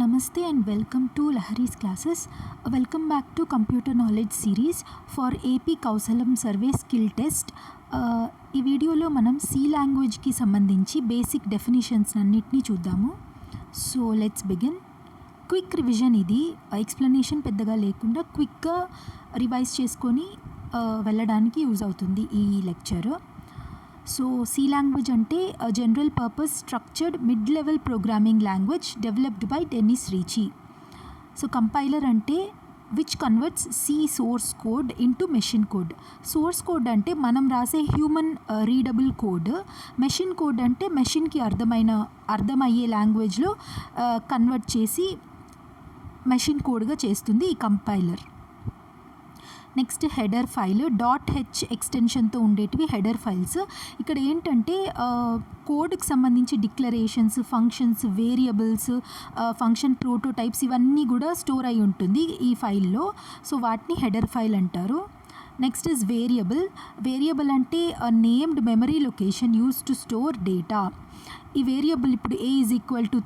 Namaste and welcome to Lahari's classes. Welcome back to Knowledge series for AP KOUSHALAM Skill Test. ఈ వీడియోలో మనం C లాంగ్వేజ్కి సంబంధించి basic definitions అన్నిటినీ చూద్దాము. So let's begin. Quick revision, ఇది explanation పెద్దగా లేకుండా క్విక్గా రివైజ్ చేసుకొని వెళ్ళడానికి యూజ్ అవుతుంది ఈ లెక్చర్. సో సి లాంగ్వేజ్ అంటే general purpose structured mid level programming language developed by Dennis Ritchie. So compiler అంటే which converts C source code into machine code. Source code అంటే మనం రాసే human readable code. Machine code అంటే మెషిన్కి అర్థమయ్యే లాంగ్వేజ్లో convert చేసి మెషిన్ కోడ్గా చేస్తుంది ఈ compiler. Next header file, .h ఎక్స్టెన్షన్తో ఉండేటివి హెడర్ ఫైల్స్. ఇక్కడ ఏంటంటే కోడ్కి సంబంధించి declarations, functions, variables, function prototypes ఇవన్నీ కూడా స్టోర్ అయి ఉంటుంది ఈ ఫైల్లో. సో వాటిని హెడర్ ఫైల్ అంటారు. Next is variable. వేరియబుల్ అంటే named memory location use to store data. ఈ వేరియబుల్ ఇప్పుడు a =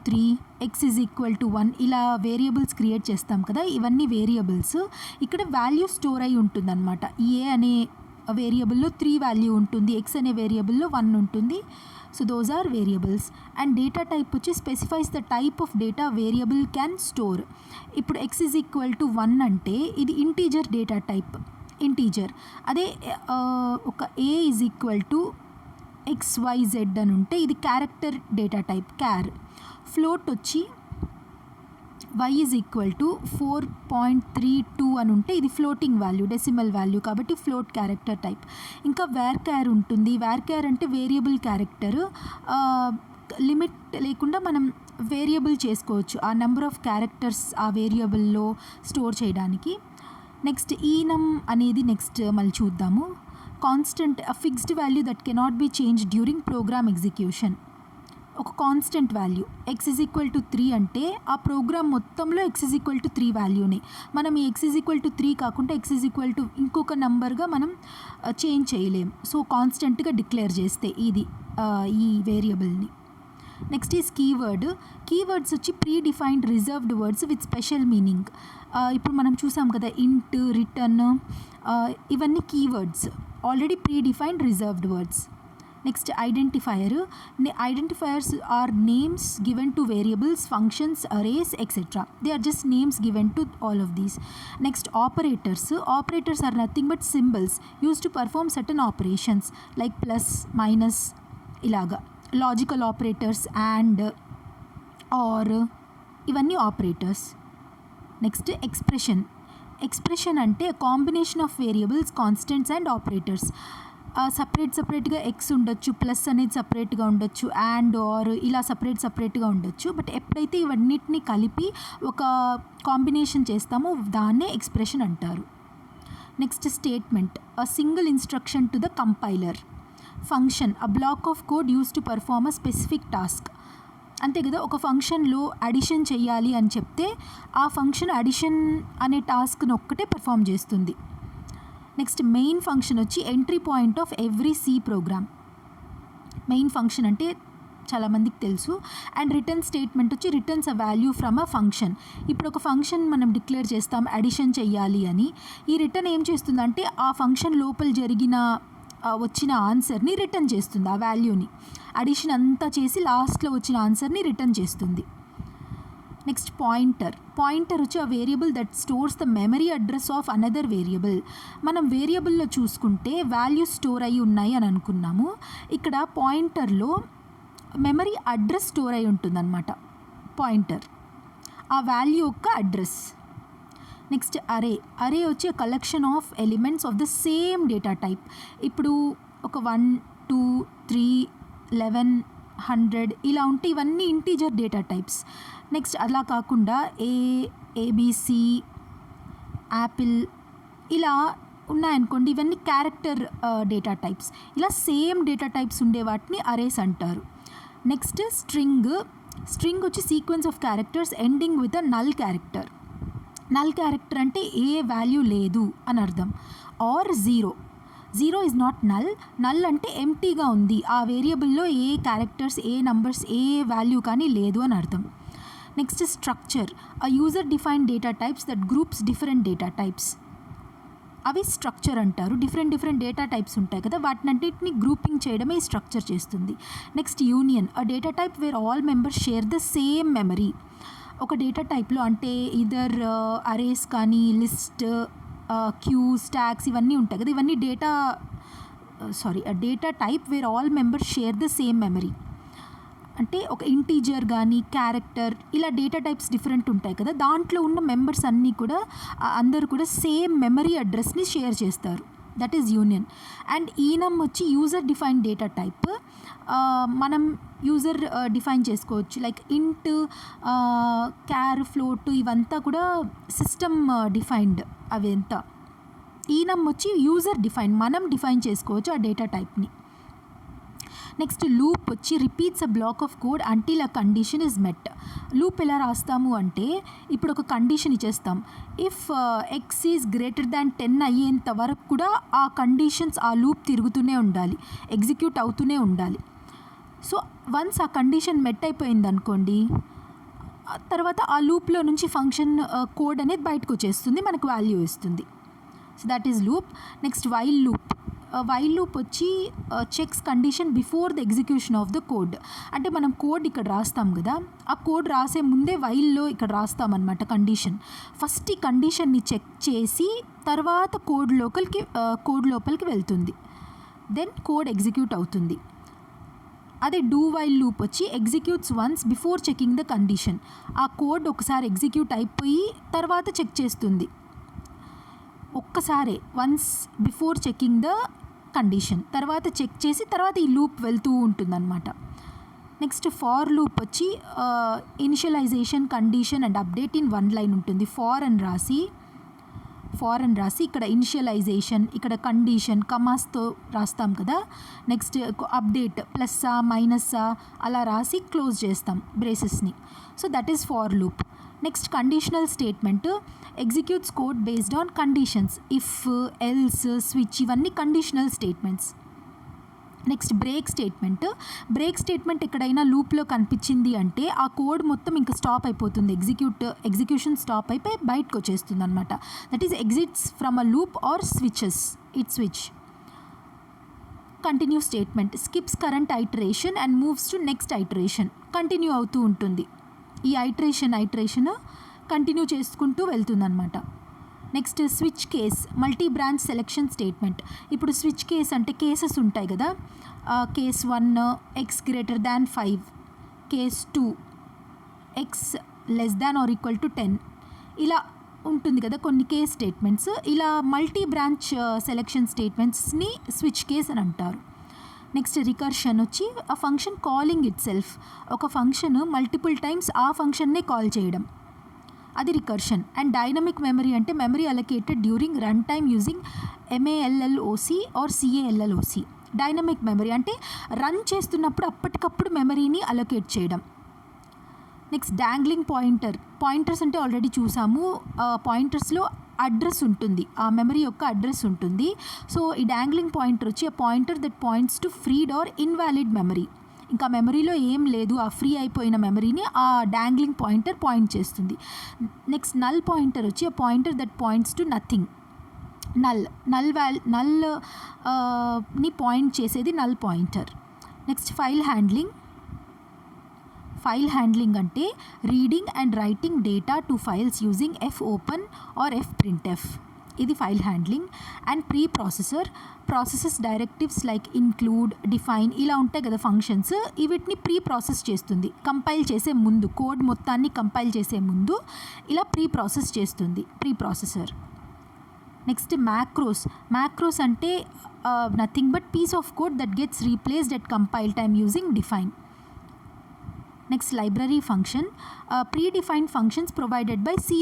3, x = 1 ఇలా వేరియబుల్స్ క్రియేట్ చేస్తాం కదా, ఇవన్నీ వేరియబుల్స్. ఇక్కడ వాల్యూ స్టోర్ అయి ఉంటుంది అనమాట. a అనే వేరియబుల్లో 3 వాల్యూ ఉంటుంది, x అనే వేరియబుల్లో 1 ఉంటుంది. So those are variables. And data type వచ్చి specifies the type of data variable can store. ఇప్పుడు x = 1 అంటే ఇది ఇంటీజర్ డేటా టైప్, ఇంటీజర్. అదే ఒక a = XYZ అని ఉంటే ఇది క్యారెక్టర్ డేటా టైప్, క్యార్. ఫ్లోట్ వచ్చి y = 4.32 అని ఉంటే ఇది ఫ్లోటింగ్ వాల్యూ, డెసిమల్ వాల్యూ, కాబట్టి ఫ్లోట్ క్యారెక్టర్ టైప్. ఇంకా వేర్ క్యార్ ఉంటుంది. వేర్ క్యార్ అంటే వేరియబుల్ క్యారెక్టర్. లిమిట్ లేకుండా మనం వేరియబుల్ చేసుకోవచ్చు ఆ నెంబర్ ఆఫ్ క్యారెక్టర్స్ ఆ వేరియబుల్లో స్టోర్ చేయడానికి. నెక్స్ట్ ఈనమ్ అనేది నెక్స్ట్ మళ్ళీ చూద్దాము. Constant, fixed value that cannot be change during program execution. ఒక కాన్స్టెంట్ వాల్యూ x = 3 అంటే ఆ ప్రోగ్రామ్ మొత్తంలో x = 3 వాల్యూనే. మనం ఈ x = 3 కాకుండా x = ఇంకొక నెంబర్గా మనం చేంజ్ చేయలేం. సో కాన్స్టెంట్గా డిక్లేర్ చేస్తే ఇది ఈ వేరియబుల్ని. Next is keyword. కీవర్డ్స్ వచ్చి pre defined reserved words with special meaning. ఇప్పుడు మనం చూసాం కదా, ఇంట్, రిటర్న్, ఇవన్నీ keywords, already pre defined reserved words. Next identifier. Identifiers are names given to variables, functions, arrays, etcetera. They are just names given to all of these. Next operators. Operators are nothing but symbols use to perform certain operations like plus, minus ఇలాగా. Logical operators, and, or, ఇవన్నీ operators. Next expression. Expression అంటే combination of variables, constants and operators. సపరేట్గా X ఉండొచ్చు, plus అనేది సపరేట్గా ఉండొచ్చు, and, are ఇలా సపరేట్గా ఉండొచ్చు. బట్ ఎప్పుడైతే ఇవన్నిటిని కలిపి ఒక కాంబినేషన్ చేస్తామో దాన్నే ఎక్స్ప్రెషన్ అంటారు. Next statement, single instruction to the compiler. Function, black of code use to perform specific task. అంతే కదా, ఒక ఫంక్షన్లో అడిషన్ చేయాలి అని చెప్తే ఆ ఫంక్షన్ అడిషన్ అనే టాస్క్ని ఒక్కటే పర్ఫామ్ చేస్తుంది. నెక్స్ట్ మెయిన్ ఫంక్షన్ వచ్చి entry point of every C program. Main function అంటే చాలామందికి తెలుసు. అండ్ రిటర్న్ స్టేట్మెంట్ వచ్చి returns a value from a function. ఇప్పుడు ఒక ఫంక్షన్ మనం డిక్లేర్ చేస్తాం అడిషన్ చెయ్యాలి అని. ఈ రిటర్న్ ఏం చేస్తుందంటే ఆ ఫంక్షన్ లోపల వచ్చిన ఆన్సర్ని రిటర్న్ చేస్తుంది, ఆ వాల్యూని అడిషన్ అంతా చేసి లాస్ట్లో వచ్చిన ఆన్సర్ని రిటర్న్ చేస్తుంది. Next pointer. పాయింటర్ వచ్చి ఆ variable that stores the memory address of another variable. మనం వేరియబుల్లో చూసుకుంటే వాల్యూస్ స్టోర్ అయి ఉన్నాయి అని అనుకున్నాము. ఇక్కడ పాయింటర్లో మెమరీ అడ్రస్ స్టోర్ అయి ఉంటుందన్నమాట. పాయింటర్ ఆ వాల్యూ యొక్క అడ్రస్. నెక్స్ట్ అరే. అరే వచ్చి collection of elements of the same data type. ఇప్పుడు ఒక 1, 2, 3, 11, 100 ఇలా ఉంటే ఇవన్నీ ఇంటీజర్ డేటా టైప్స్. నెక్స్ట్ అలా కాకుండా ABC, యాపిల్ ఇలా ఉన్నాయనుకోండి, ఇవన్నీ క్యారెక్టర్ డేటా టైప్స్. ఇలా సేమ్ డేటా టైప్స్ ఉండే వాటిని అరేస్ అంటారు. Next string. స్ట్రింగ్ వచ్చి sequence of characters ending with a null character. Null character అంటే ఏ వాల్యూ లేదు అని అర్థం. Or zero. Zero is not null. Null అంటే ఎంటీగా ఉంది, ఆ వేరియబుల్లో ఏ క్యారెక్టర్స్, ఏ నంబర్స్, ఏ వాల్యూ కానీ లేదు అని అర్థం. Next structure, user defined data types that groups different data types, అవి స్ట్రక్చర్ అంటారు. డిఫరెంట్ డేటా టైప్స్ ఉంటాయి కదా, వాటినన్నిటిని గ్రూపింగ్ చేయడమే స్ట్రక్చర్ చేస్తుంది. Next union, data type where all members share the same memory. ఒక డేటా టైప్లో అంటే ఇదర్ అరేస్ కానీ లిస్ట్, క్యూ, స్టాక్స్ ఇవన్నీ ఉంటాయి కదా, ఇవన్నీ data type where all members share the same memory. అంటే ఒక ఇంటీజర్ కానీ క్యారెక్టర్ ఇలా డేటా టైప్స్ డిఫరెంట్ ఉంటాయి కదా, దాంట్లో ఉన్న మెంబర్స్ అన్నీ కూడా అందరూ కూడా సేమ్ మెమరీ అడ్రస్ని షేర్ చేస్తారు. That is union. అండ్ ఈనమ్ వచ్చి యూజర్ డిఫైన్ డేటా టైప్. మనం యూజర్ డిఫైన్ చేసుకోవచ్చు, లైక్ ఇంట్, క్యార్, ఫ్లోట్ ఇవంతా కూడా సిస్టమ్ డిఫైన్డ్. అవి ఎంత ఈనమ్ వచ్చి యూజర్ డిఫైన్, మనం డిఫైన్ చేసుకోవచ్చు ఆ డేటా టైప్ని. నెక్స్ట్ లూప్ వచ్చి repeats a black of code until a condition is met. Loop ఎలా రాస్తాము అంటే ఇప్పుడు ఒక కండిషన్ ఇచ్చేస్తాం, if X is greater than 10 అయ్యేంత వరకు కూడా ఆ కండిషన్స్ ఆ లూప్ తిరుగుతూనే ఉండాలి, ఎగ్జిక్యూట్ అవుతూనే ఉండాలి. సో వన్స్ ఆ కండిషన్ మెట్ అయిపోయింది అనుకోండి, తర్వాత ఆ లూప్లో నుంచి ఫంక్షన్ కోడ్ అనేది బయటకు వచ్చేస్తుంది, మనకు వాల్యూ ఇస్తుంది. So that is loop. Next while loop. While loop వచ్చి checks condition before the execution of the code. అంటే మనం కోడ్ ఇక్కడ రాస్తాం కదా, ఆ కోడ్ రాసే ముందే వైల్లో ఇక్కడ రాస్తామన్నమాట కండిషన్. ఫస్ట్ ఈ కండిషన్ని చెక్ చేసి తర్వాత కోడ్ లోపలికి వెళ్తుంది, దెన్ కోడ్ ఎగ్జిక్యూట్ అవుతుంది. అదే డూ వైల్ లూప్ వచ్చి executes once before checking the condition. ఆ కోడ్ ఒకసారి ఎగ్జిక్యూట్ అయిపోయి తర్వాత చెక్ చేస్తుంది, ఒక్కసారే once before checking the condition, తర్వాత చెక్ చేసి తర్వాత ఈ లూప్ వెళ్తూ ఉంటుందన్నమాట. నెక్స్ట్ ఫార్ లూప్ వచ్చి initialization, condition and update in one line ఉంటుంది. ఫార్ అని రాసి ఇక్కడ ఇనిషియలైజేషన్, ఇక్కడ కండిషన్ కమాస్తో రాస్తాం కదా, నెక్స్ట్ అప్డేట్ ప్లస్సా మైనస్సా అలా రాసి క్లోజ్ చేస్తాం బ్రేసెస్ని. So that is for loop. Next conditional statement executes code based on conditions, if, else, switch ఇవన్నీ conditional statements. Next break statement ఎక్కడైనా లూప్లో కనిపించింది అంటే ఆ కోడ్ మొత్తం ఇంకా స్టాప్ అయిపోతుంది, ఎగ్జిక్యూషన్ స్టాప్ అయిపోయి బయటకు వచ్చేస్తుంది అనమాట. That is exits from a loop or switch. Continue statement skips current iteration and moves to next iteration. Continue అవుతూ ఉంటుంది, ఈ ఐటరేషన్ కంటిన్యూ చేసుకుంటూ వెళ్తుందన్నమాట. Next switch case, multi branch selection statement. ఇప్పుడు స్విచ్ కేస్ అంటే కేసెస్ ఉంటాయి కదా, case 1 x greater than 5, case 2 x less than or equal to 10 ఇలా ఉంటుంది కదా కొన్ని కేస్ స్టేట్మెంట్స్. ఇలా multi branch selection స్టేట్మెంట్స్ని switch case అని అంటారు. నెక్స్ట్ రికర్షన్ వచ్చి ఆ ఫంక్షన్ కాలింగ్ ఇట్ సెల్ఫ్, ఒక ఫంక్షన్ మల్టిపుల్ టైమ్స్ ఆ ఫంక్షన్నే కాల్ చేయడం, అది రికర్షన్. అండ్ డైనమిక్ మెమరీ అంటే memory allocated during run time using MALLOC or CALLOC. Dynamic memory అంటే రన్ చేస్తున్నప్పుడు అప్పటికప్పుడు మెమరీని అలొకేట్ చేయడం. నెక్స్ట్ డాంగ్లింగ్ పాయింటర్స్ అంటే ఆల్రెడీ చూసాము, పాయింటర్స్లో అడ్రస్ ఉంటుంది, ఆ మెమరీ యొక్క అడ్రస్ ఉంటుంది. సో ఈ డాంగ్లింగ్ పాయింటర్ వచ్చి a pointer that points to freed or invalid memory. ఇంకా మెమరీలో ఏం లేదు, ఆ ఫ్రీ అయిపోయిన మెమరీని ఆ డాంగ్లింగ్ పాయింటర్ పాయింట్ చేస్తుంది. నెక్స్ట్ నల్ పాయింటర్ వచ్చి a pointer that points to nothing. ని పాయింట్ చేసేది null pointer. Next file handling అంటే reading and writing data to files using fopen or fprintf, ఇది file handling. And processes directives like include, define ఇలా ఉంటాయి కదా functions, వీటిని process చేస్తుంది compile చేసే ముందు, కోడ్ మొత్తాన్ని కంపైల్ చేసే ముందు ఇలా ప్రాసెస్ చేస్తుంది ప్రాసెసర్. నెక్స్ట్ మ్యాక్రోస్ అంటే nothing but piece of code that gets replaced at compile time using define. Next library function, predefined functions provided by C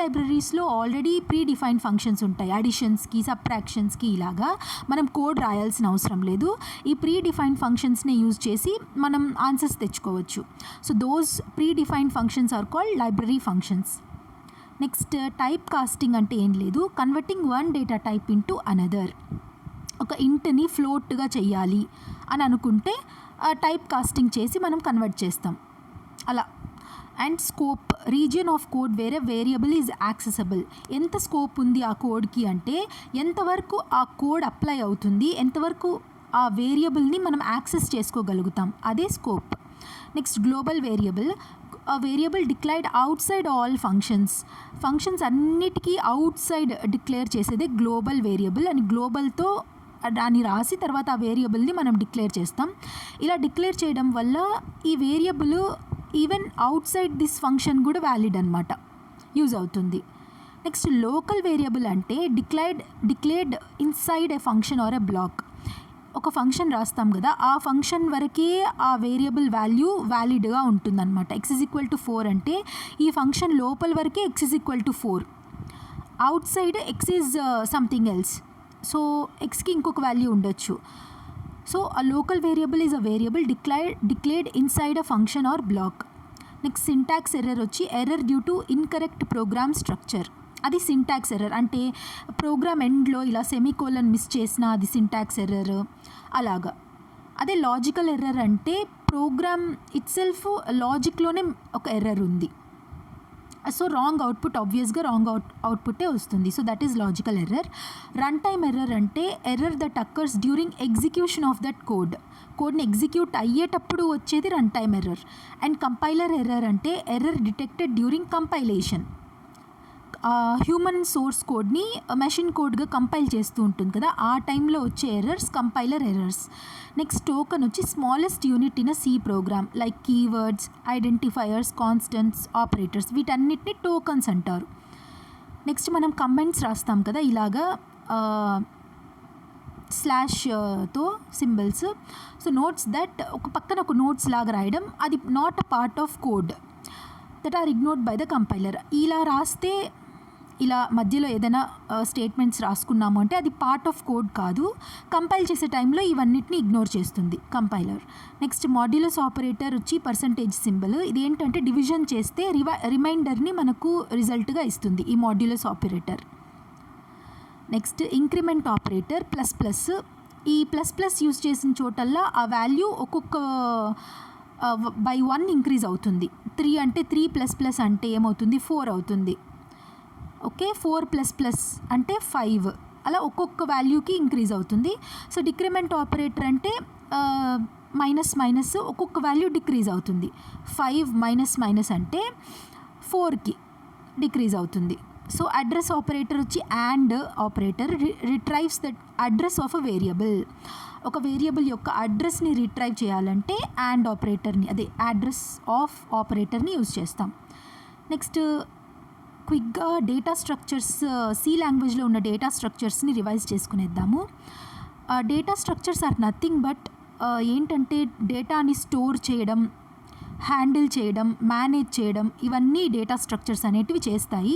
లైబ్రరీస్లో ఆల్రెడీ ప్రీడిఫైన్డ్ ఫంక్షన్స్ ఉంటాయి, అడిషన్స్కి, సబ్ట్రాక్షన్స్కి ఇలాగా మనం కోడ్ రాయాల్సిన అవసరం లేదు. ఈ ప్రీడిఫైన్డ్ ఫంక్షన్స్ని యూజ్ చేసి మనం ఆన్సర్స్ తెచ్చుకోవచ్చు. So those predefined functions are called library functions. Next type casting అంటే ఏం లేదు, converting one data type into another. ఒక ఇంట్ని ఫ్లోట్గా చెయ్యాలి అని అనుకుంటే టైప్ కాస్టింగ్ చేసి మనం కన్వర్ట్ చేస్తాం అలా. And scope, region of code where a variable is accessible. ఎంత స్కోప్ ఉంది ఆ కోడ్కి అంటే ఎంతవరకు ఆ కోడ్ అప్లై అవుతుంది, ఎంతవరకు ఆ వేరియబుల్ని మనం యాక్సెస్ చేసుకోగలుగుతాం, అదే scope. Next global variable, variable declared out side all functions అన్నిటికీ అవుట్ సైడ్ డిక్లేర్ చేసేదే గ్లోబల్ వేరియబుల్. అని గ్లోబల్తో దాన్ని రాసి తర్వాత ఆ వేరియబుల్ని మనం డిక్లేర్ చేస్తాం. ఇలా డిక్లేర్ చేయడం వల్ల ఈ variable even outside this function కూడా వ్యాలిడ్ అనమాట, యూజ్ అవుతుంది. నెక్స్ట్ లోకల్ వేరియబుల్ అంటే declared inside a function or a block. ఒక ఫంక్షన్ రాస్తాం కదా, ఆ ఫంక్షన్ వరకే ఆ వేరియబుల్ వాల్యూ వ్యాలిడ్గా ఉంటుందన్నమాట. x=4 అంటే ఈ ఫంక్షన్ లోపల వరకే x=4, outside x is something else. So ఎక్స్కి ఇంకొక వాల్యూ ఉండొచ్చు. So a local variable is a variable declared inside a function or block. Next syntax error వచ్చి error due to incorrect program structure. అది syntax error అంటే program ఎండ్లో ఇలా semicolon miss చేసిన అది సింటాక్స్ ఎర్రర్ అలాగా. అదే లాజికల్ ఎర్రర్ అంటే ప్రోగ్రామ్ ఇట్సెల్ఫ్ లాజిక్లోనే ఒక ఎర్రర్ ఉంది, సో రాంగ్ అవుట్పుట్, ఆబ్వియస్గా రాంగ్ అవుట్పుట్టే వస్తుంది. So that is logical error. Run time error అంటే error that occurs during execution of that కోడ్ని ఎగ్జిక్యూట్ అయ్యేటప్పుడు వచ్చేది run time error. And compiler error అంటే error detected during compilation. Human source కోడ్ని machine కోడ్గా కంపైల్ చేస్తూ ఉంటుంది కదా, ఆ టైంలో వచ్చే errors compiler errors. Next token వచ్చి smallest unit in a C program like keywords, identifiers, constants, operators, వీటన్నిటిని టోకన్స్ అంటారు. నెక్స్ట్ మనం కమెంట్స్ రాస్తాం కదా ఇలాగా స్లాష్తో సింబల్స్. సో నోట్స్ దట్ ఒక పక్కన ఒక నోట్స్ లాగా రాయడం, అది not a part of code that are ignored by the compiler. ఇలా రాస్తే ఇలా మధ్యలో ఏదైనా స్టేట్మెంట్స్ రాసుకున్నాము అంటే అది పార్ట్ ఆఫ్ కోడ్ కాదు, కంపైల్ చేసే టైంలో ఇవన్నిటిని ఇగ్నోర్ చేస్తుంది కంపైలర్. నెక్స్ట్ మాడ్యులస్ ఆపరేటర్ వచ్చి పర్సంటేజ్ సింబల్. ఇదేంటంటే డివిజన్ చేస్తే రిమైండర్ని మనకు రిజల్ట్గా ఇస్తుంది ఈ modulus operator. Next increment operator ++. ఈ ++ యూజ్ చేసిన చోటల్లా ఆ వాల్యూ ఒక్కొక్క by 1 ఇంక్రీజ్ అవుతుంది. 3 అంటే 3++ అంటే ఏమవుతుంది 4 అవుతుంది. ఓకే, 4++ అంటే 5, అలా ఒక్కొక్క వాల్యూకి ఇంక్రీజ్ అవుతుంది. సో డిక్రిమెంట్ ఆపరేటర్ అంటే మైనస్ ఒక్కొక్క వాల్యూ డిక్రీజ్ అవుతుంది. 5 అంటే 4కి డిక్రీజ్ అవుతుంది. సో అడ్రస్ ఆపరేటర్ వచ్చి and operator retrieves that address of a variable. ఒక వేరియబుల్ యొక్క అడ్రస్ని రిట్రైవ్ చేయాలంటే అండ్ ఆపరేటర్ని, అదే అడ్రస్ ఆఫ్ ఆపరేటర్ని యూజ్ చేస్తాం. నెక్స్ట్ క్విక్గా డేటా స్ట్రక్చర్స్, సి లాంగ్వేజ్లో ఉన్న డేటా స్ట్రక్చర్స్ని రివైజ్ చేసుకునేద్దాము. Data structures are nothing but ఏంటంటే డేటాని స్టోర్ చేయడం, హ్యాండిల్ చేయడం, మేనేజ్ చేయడం, ఇవన్నీ డేటా స్ట్రక్చర్స్ అనేటివి చేస్తాయి.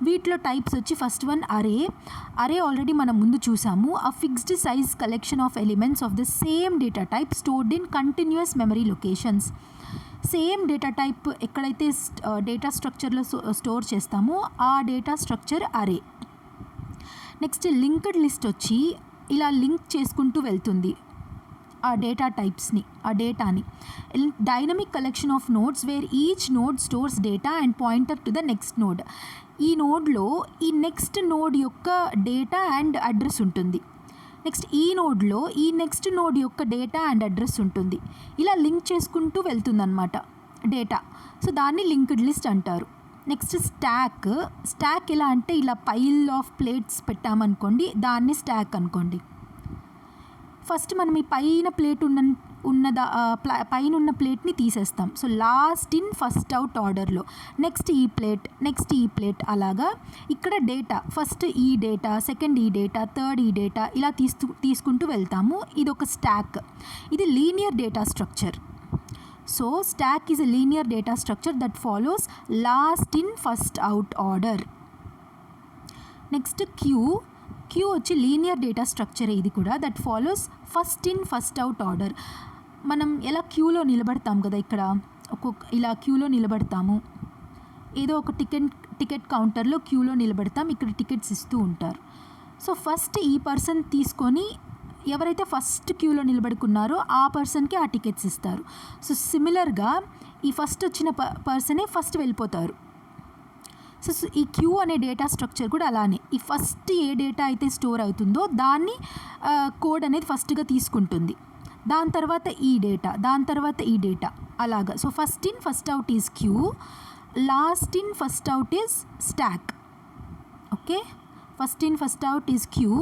వీటిలో టైప్స్ వచ్చి ఫస్ట్ వన్ అరే ఆల్రెడీ మనం ముందు చూసాము. అ fixed size collection of elements of the same data type stored in continuous memory locations. Same data type ఎక్కడైతే డేటా స్ట్రక్చర్లో స్టోర్ చేస్తామో ఆ డేటా స్ట్రక్చర్ అరే. నెక్స్ట్ లింక్డ్ లిస్ట్ వచ్చి ఇలా లింక్ చేసుకుంటూ వెళ్తుంది ఆ డేటా టైప్స్ని, ఆ డేటాని. Dynamic collection of nodes wear each node stores data and pointer to the next node. ఈ నోడ్లో ఈ నెక్స్ట్ నోడ్ యొక్క డేటా అండ్ అడ్రస్ ఉంటుంది. నెక్స్ట్ ఈ నోడ్లో ఈ నెక్స్ట్ నోడ్ యొక్క డేటా అండ్ అడ్రస్ ఉంటుంది. ఇలా లింక్ చేసుకుంటూ వెళ్తుందన్నమాట డేటా. సో దాన్ని లింక్డ్ లిస్ట్ అంటారు. నెక్స్ట్ స్టాక్ ఎలా అంటే ఇలా పైల్ ఆఫ్ ప్లేట్స్ పెట్టామనుకోండి, దాన్ని స్టాక్ అనుకోండి. ఫస్ట్ మనం ఈ పైన ప్లేట్ పైన ఉన్న ప్లేట్ని తీసేస్తాం. So last in first out ఆర్డర్లో నెక్స్ట్ ఈ ప్లేట్ అలాగా. ఇక్కడ డేటా ఫస్ట్ ఈ డేటా, సెకండ్ ఈ డేటా, థర్డ్ ఈ డేటా, ఇలా తీసుకుంటూ వెళ్తాము. ఇది ఒక స్టాక్. ఇది linear data structure. So stock is a linear data structure that follows last in first out order. Next Q వచ్చి లీనియర్ డేటా స్ట్రక్చర్. ఇది కూడా that follows first in first out order. మనం ఎలా క్యూలో నిలబడతాం కదా, ఇక్కడ ఇలా క్యూలో నిలబడతాము. ఏదో ఒక టికెట్ కౌంటర్లో క్యూలో నిలబడతాం, ఇక్కడ టికెట్స్ ఇస్తూ ఉంటారు. సో ఫస్ట్ ఈ పర్సన్ తీసుకొని ఎవరైతే ఫస్ట్ క్యూలో నిలబడుకున్నారో ఆ పర్సన్కి ఆ టికెట్స్ ఇస్తారు. సో సిమిలర్గా ఈ ఫస్ట్ వచ్చిన పర్సనే ఫస్ట్ వెళ్ళిపోతారు. సో ఈ క్యూ అనే డేటా స్ట్రక్చర్ కూడా అలానే, ఈ ఫస్ట్ ఏ డేటా అయితే స్టోర్ అవుతుందో దాన్ని కోడ్ అనేది ఫస్ట్గా తీసుకుంటుంది, దాని తర్వాత ఈ డేటా, దాని తర్వాత ఈ డేటా, అలాగా. So first in first out is queue, last in first out is stack. Okay, first in first out is queue,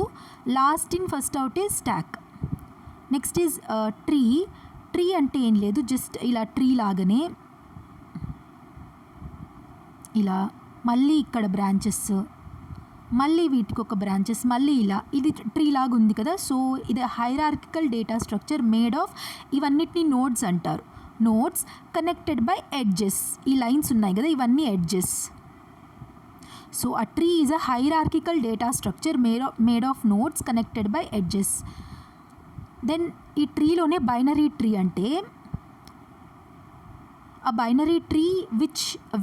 last in first out is stack. Next is tree. Tree అంటే ఏం లేదు, just ఇలా tree లాగానే ఇలా మళ్ళీ ఇక్కడ branches, మళ్ళీ వీటికి ఒక బ్రాంచెస్, మళ్ళీ ఇలా, ఇది ట్రీ లాగా ఉంది కదా. సో ఇది hierarchical data structure made of, ఇవన్నిటిని నోడ్స్ అంటారు. నోడ్స్ కనెక్టెడ్ బై ఎడ్జెస్, ఈ లైన్స్ ఉన్నాయి కదా ఇవన్నీ edges. So a tree is a hierarchical data structure made of nodes connected by edges. Then ఈ ట్రీలోనే బైనరీ ట్రీ అంటే a binary tree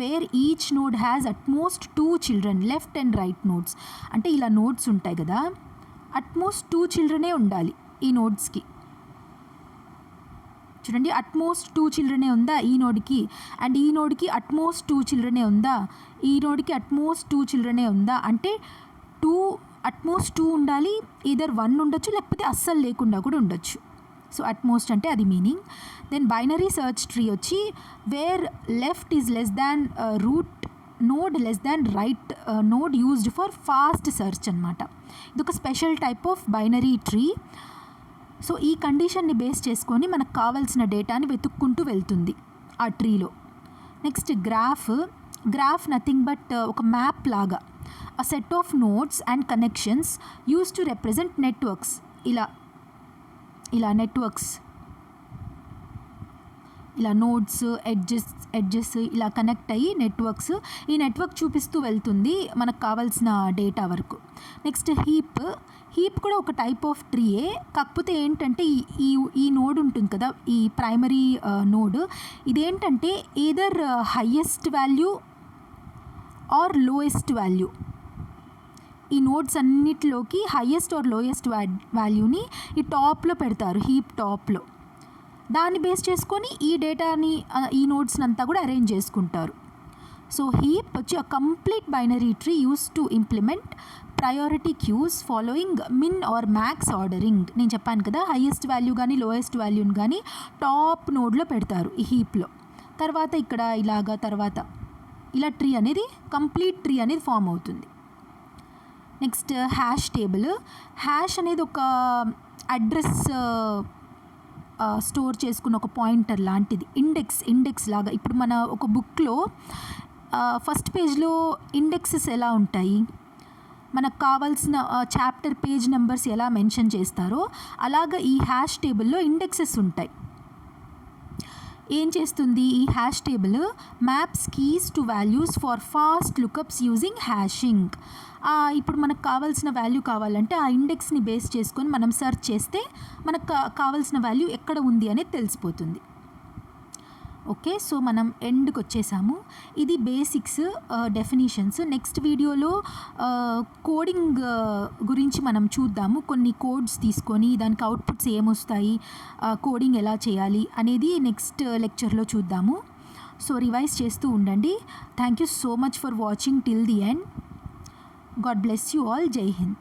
where each node has at most 2 children, left and right nodes. అంటే ఇలా nodes ఉంటాయి కదా, utmost 2 చిల్డ్రనే ఉండాలి ఈ నోడ్స్కి. చూడండి, utmost 2 చిల్డ్రనే ఉందా ఈ నోడ్కి, అండ్ ఈ నోడ్కి అట్మోస్ట్ 2 చిల్డ్రనే ఉందా, ఈ నోడ్కి అట్మోస్ట్ 2 చిల్డ్రనే ఉందా, అంటే అట్మోస్ట్ 2 ఉండాలి, ఈదర్ 1 ఉండొచ్చు లేకపోతే అస్సలు లేకుండా కూడా ఉండొచ్చు. సో అట్మోస్ట్ అంటే అది meaning. Then binary search tree వచ్చి where left is less than root node less than right node used for fast search అనమాట. ఇది ఒక special type of binary tree. So ఈ కండిషన్ని బేస్ చేసుకొని మనకు కావాల్సిన డేటాని వెతుక్కుంటూ వెళ్తుంది ఆ ట్రీలో. నెక్స్ట్ గ్రాఫ్ నథింగ్ బట్ ఒక మ్యాప్ లాగా, a set of nodes and connections use to represent networks. ఇలా నెట్వర్క్స్, ఇలా నోడ్స్ ఎడ్జెస్ ఇలా కనెక్ట్ అయ్యి నెట్వర్క్స్, ఈ నెట్వర్క్ చూపిస్తూ వెళ్తుంది మనకు కావాల్సిన డేటా వరకు. నెక్స్ట్ హీప్ కూడా ఒక టైప్ ఆఫ్ ట్రీయే, కాకపోతే ఏంటంటే ఈ నోడ్ ఉంటుంది కదా, ఈ ప్రైమరీ నోడ్, ఇదేంటంటే either highest value are lowest value, ఈ నోడ్స్ అన్నిటిలోకి హైయెస్ట్ ఆర్ లోయెస్ట్ వాల్యూని ఈ టాప్లో పెడతారు, హీప్ టాప్లో. దాన్ని బేస్ చేసుకొని ఈ డేటాని ఈ నోడ్స్ని అంతా కూడా అరేంజ్ చేసుకుంటారు. సో హీప్ వచ్చి a complete binary tree use to implement priority queues following min or max ordering. నేను చెప్పాను కదా, హైయెస్ట్ వాల్యూ కానీ లోయెస్ట్ వాల్యూని కానీ టాప్ నోడ్లో పెడతారు ఈ హీప్లో. తర్వాత ఇక్కడ ఇలాగా తర్వాత ఇలా ట్రీ అనేది కంప్లీట్ ట్రీ అనేది ఫామ్ అవుతుంది. Next hash table. హ్యాష్ అనేది ఒక అడ్రస్ స్టోర్ చేసుకున్న ఒక పాయింటర్ లాంటిది, ఇండెక్స్ లాగా. ఇప్పుడు మన ఒక బుక్లో ఫస్ట్ పేజ్లో ఇండెక్సెస్ ఎలా ఉంటాయి, మనకు కావాల్సిన చాప్టర్ పేజ్ నెంబర్స్ ఎలా మెన్షన్ చేస్తారో అలాగా ఈ హ్యాష్ టేబుల్లో ఇండెక్సెస్ ఉంటాయి. ఏం చేస్తుంది ఈ hash table, maps keys to values for fast lookups using hashing. ఇప్పుడు మనకు కావాల్సిన వాల్యూ కావాలంటే ఆ ఇండెక్స్ని బేస్ చేసుకొని మనం సెర్చ్ చేస్తే మనకు కావాల్సిన వాల్యూ ఎక్కడ ఉంది అనేది తెలిసిపోతుంది. ఓకే, సో మనం ఎండ్కి వచ్చేసాము. ఇది బేసిక్స్, డెఫినిషన్స్. నెక్స్ట్ వీడియోలో కోడింగ్ గురించి మనం చూద్దాము. కొన్ని కోడ్స్ తీసుకొని దానికి అవుట్పుట్స్ ఏమొస్తాయి, కోడింగ్ ఎలా చేయాలి అనేది నెక్స్ట్ లెక్చర్లో చూద్దాము. సో రివైజ్ చేస్తూ ఉండండి. Thank you so much for watching till the end. God bless you all. Jai Hind.